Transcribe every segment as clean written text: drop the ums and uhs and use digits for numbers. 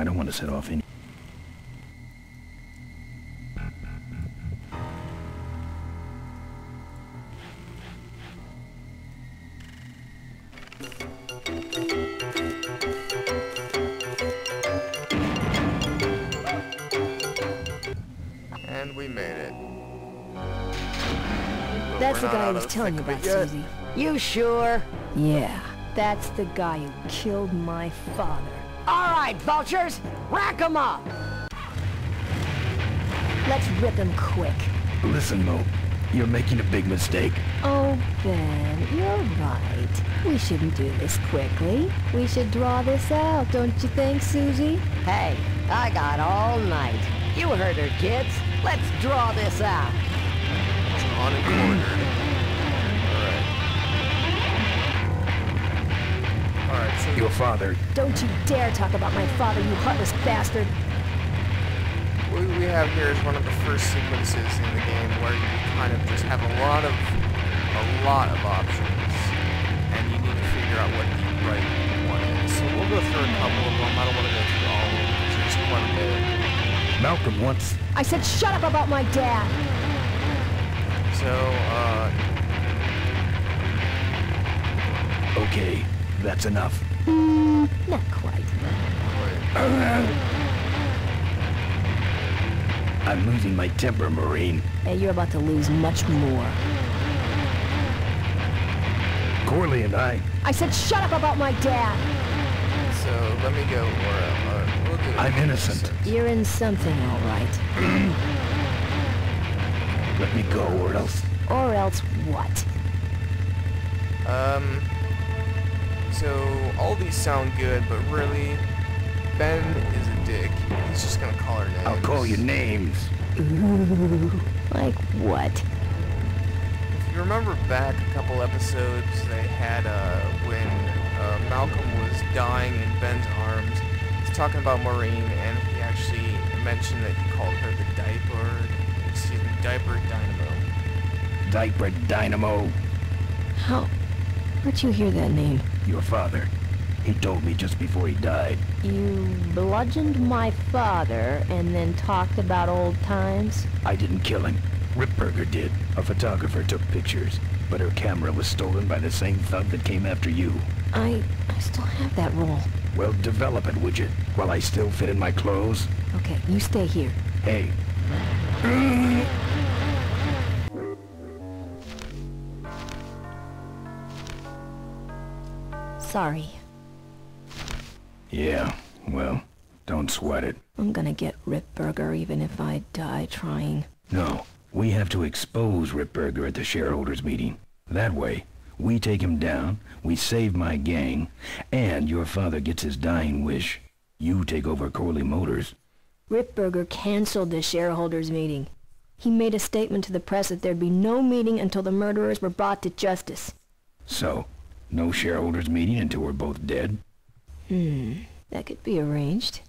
I don't want to set off any... And we made it. That's the guy I was telling you about, Susie. You sure? Yeah, that's the guy who killed my father. All right, Vultures, rack 'em up! Let's rip him quick. Listen, Mo, you're making a big mistake. Oh, Ben, you're right. We shouldn't do this quickly. We should draw this out, don't you think, Susie? Hey, I got all night. You heard her, kids. Let's draw this out. Drawn and cornered. Alright, so... Your father... Don't you dare talk about my father, you heartless bastard! What we have here is one of the first sequences in the game where you kind of just have a lot of options, and you need to figure out what the right one is. So we'll go through a couple of them. I don't want to go through all of them because there's quite a bit. Malcolm wants... I said shut up about my dad! So, Okay, that's enough. Not quite. I'm losing my temper, Marine. Hey, you're about to lose much more. Corley and I said shut up about my dad! So, let me go, or we'll do it. I'm innocent. You're in something, all right. Let me go, or else... Or else what? So, all these sound good, but really, Ben is a dick. He's just gonna call her names. I'll call you names. Ooh, like what? If you remember back a couple episodes, they had, when Malcolm was dying in Ben's arms, he's talking about Maureen, and he actually mentioned that he called her the Diaper Dynamo. Diaper Dynamo. Where'd you hear that name? Your father. He told me just before he died. You bludgeoned my father and then talked about old times? I didn't kill him. Ripburger did. A photographer took pictures, but her camera was stolen by the same thug that came after you. I still have that roll. Well, develop it, would you? While I still fit in my clothes? Okay, you stay here. Hey. Sorry. Yeah, well, don't sweat it. I'm gonna get Ripburger even if I die trying. No, we have to expose Ripburger at the shareholders meeting. That way, we take him down, we save my gang, and your father gets his dying wish. You take over Corley Motors. Ripburger canceled the shareholders meeting. He made a statement to the press that there'd be no meeting until the murderers were brought to justice. So, no shareholders meeting until we're both dead? That could be arranged.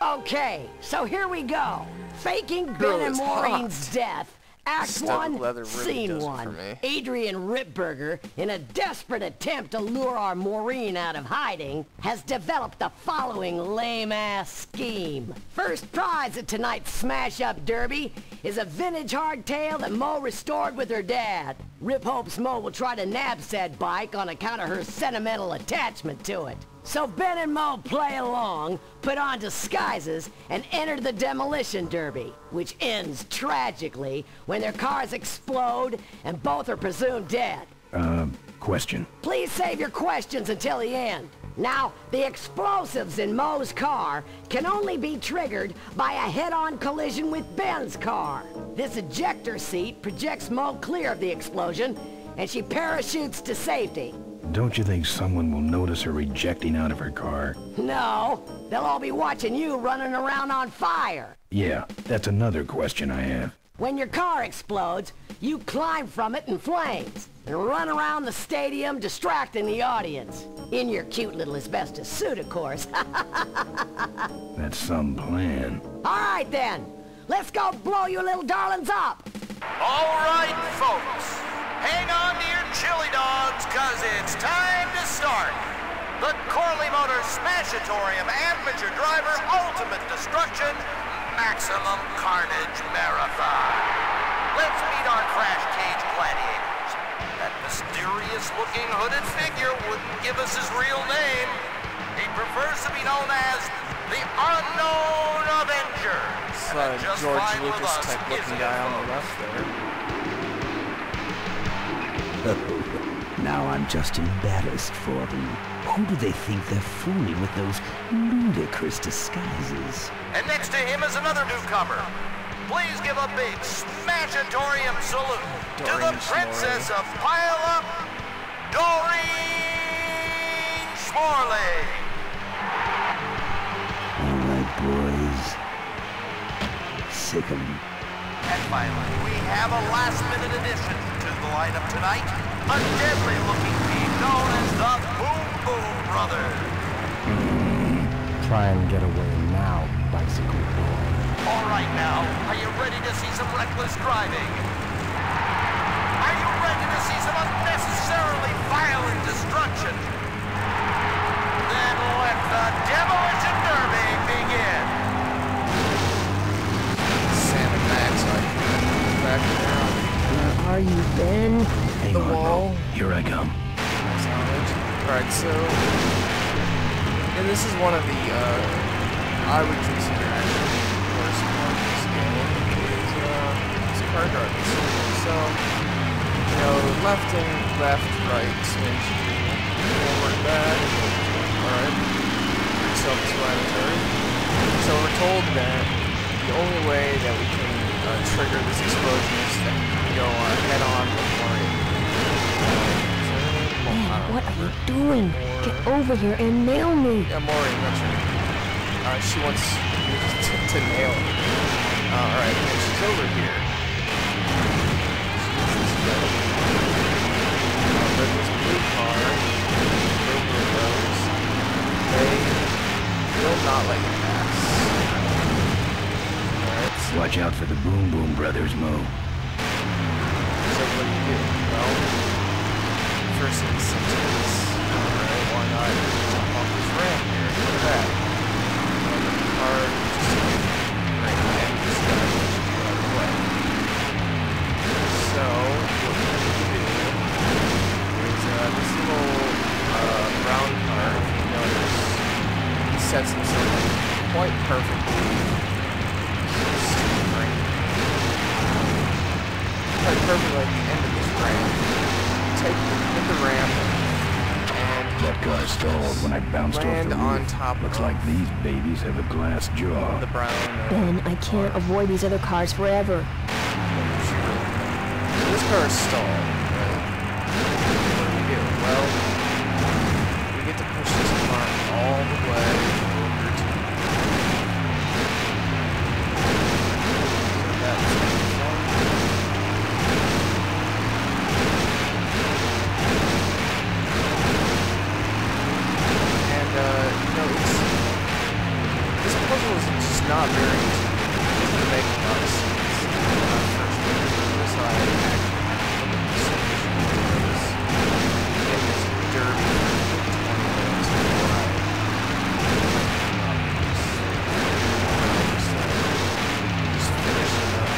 Okay, so here we go. Faking Girl Ben and is Maureen's hot. death. Act Studded 1, leather really Scene does it 1. for me. Adrian Ripburger, in a desperate attempt to lure our Maureen out of hiding, has developed the following lame-ass scheme. First prize at tonight's smash-up derby is a vintage hardtail that Mo restored with her dad. Rip hopes Mo will try to nab said bike on account of her sentimental attachment to it. So Ben and Mo play along, put on disguises, and enter the demolition derby, which ends tragically when their cars explode and both are presumed dead. Question. Please save your questions until the end. Now, the explosives in Mo's car can only be triggered by a head-on collision with Ben's car. This ejector seat projects Mo clear of the explosion, and she parachutes to safety. Don't you think someone will notice her ejecting out of her car? No, they'll all be watching you running around on fire. Yeah, that's another question I have. When your car explodes, you climb from it in flames and run around the stadium distracting the audience. In your cute little asbestos suit, of course. That's some plan. All right then, let's go blow you little darlings up. All right, folks. Hang on to your chili dogs, 'cause it's time to start. the Corley Motors Smashatorium Amateur Driver Ultimate Destruction Maximum Carnage Marathon. Let's meet our crash cage gladiators. That mysterious-looking hooded figure wouldn't give us his real name. He prefers to be known as the Unknown Avengers. George Lucas type looking guy on the left there. Oh, now I'm just embarrassed for them. Who do they think they're fooling with those ludicrous disguises? And next to him is another newcomer. Please give a big Smashatorium salute to the Princess of Pile-Up, Doreen Schmorley. All right, boys. Sick 'em. And finally, we have a last-minute addition to the lineup tonight. A deadly-looking team known as the Boom Boom Brothers. Try and get away now, bicycle boy. All right now, are you ready to see some reckless driving? Are you ready to see some unnecessarily violent destruction? Then let the Demolition Derby begin. Sam and Max are back there. Where are you, Ben? Hang The on, wall. Mo. Here I come. Alright, so... And this is one of the, I would consider actually the worst part of this game, is car driving. So, you know, left, right, switch, forward, back, alright, pretty self-explanatory. So we're told that the only way that we can trigger this explosion is that we go head-on with Maureen. Ben, what are you doing? Get over here and nail me. Yeah, Maureen, that's right. She wants me to nail her. Alright, and she's over here. There's this blue car. Blue goes. They will not let you pass. Alright, so Watch out for the Boom Boom Brothers, Mo. what do you do? Well, first instance is, alright, why not jump off this ramp here? Look at that. The car just right and just gotta push you out of the way. So, what we need to do is this little brown car, if you notice, he sets himself up quite perfectly. Quite perfectly at the end of this ramp. Hit the ramp and That car stalled when I bounced off land the on roof. top Looks of like these babies have a glass jaw. the brown. Ben, I can't avoid these other cars forever. This car is stalled. Right? What do we do? Well, we get to push this car all the way over to that's this puzzle is just not very easy. It doesn't make a lot of sense. When I first went through this, I actually had to look at the solution for this. It was dirty for 20 minutes before I just finished it up.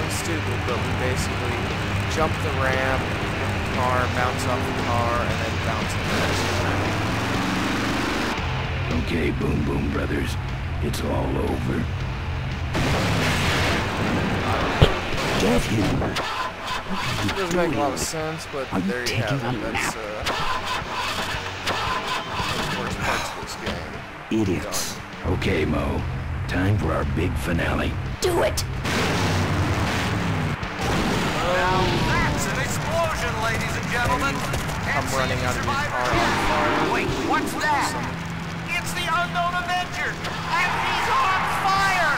Stupid, but we basically jump the ramp, hit the car, bounce off the car, and then bounce the next ramp. Okay, Boom Boom Brothers. It's all over. Get him! It doesn't make a lot of sense, but there you have it. That's one of the worst parts of this game. Idiots. Okay, Mo. Time for our big finale. Do it! Now that's an explosion, ladies and gentlemen. I'm running out of your car on fire. Wait, what's that? It's the Unknown Avenger, and he's on fire!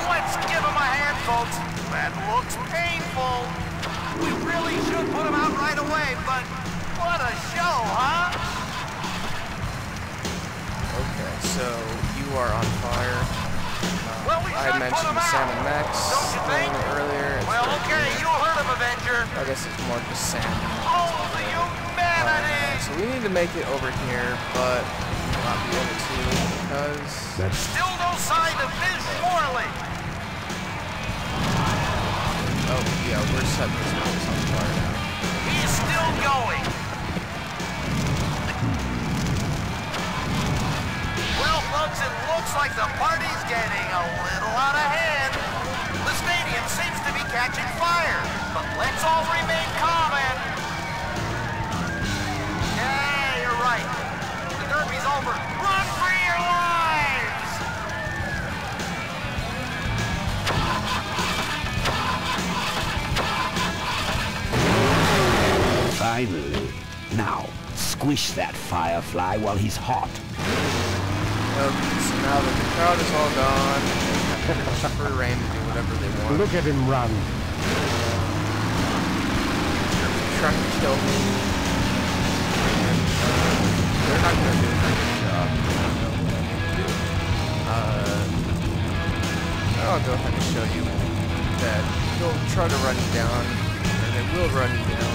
Let's give him a hand, folks. That looks painful. We really should put him out right away, but what a show, huh? Okay, so you are on fire. Well, we I should put mentioned him out, Sam and Max don't you think? earlier. It's Well, right okay, here. you heard him, Avenger. I guess it's more just Sam. Oh, the humanity! So we need to make it over here, but we'll not be able to because... Still no sign of Ms. Morley. Oh, yeah, we're setting this house on fire now. He's still going. Well, folks, it looks like the party's getting a little out of hand. The stadium seems to be catching fire, but let's all remain calm and... Yeah, you're right. The derby's over. Run for your lives! Finally. Now, squish that firefly while he's hot. Okay, so now that the crowd is all gone, they have free reign to do whatever they want. Look at him run. They're trying to kill me. And, they're not going to do a very good job. I don't know what I need to do. I'll go ahead and show you that they'll try to run you down, or they will run you down.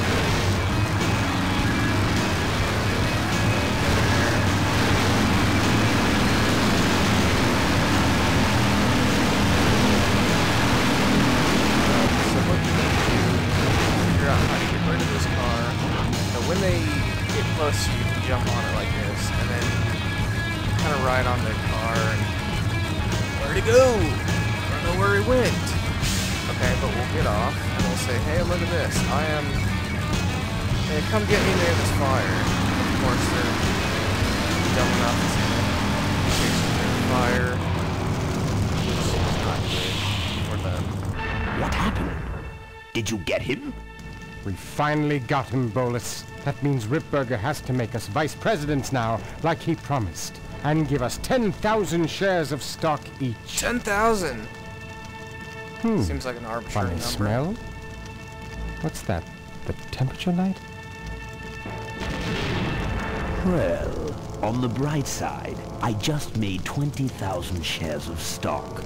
When they get close, you can jump on it like this, and then kind of ride on their car, and where'd he go? I don't know where he went. Okay, but we'll get off, and we'll say, hey, look at this. I am... Hey, come get me near this fire. Of course, they're dumb enough to chase through the fire, which is not good for them. What happened? Did you get him? We finally got him, Bolus. That means Ripburger has to make us vice presidents now, like he promised, and give us 10,000 shares of stock each. 10,000! Seems like an arbitrary Funny number. smell. What's that? The temperature light? Well, on the bright side, I just made 20,000 shares of stock.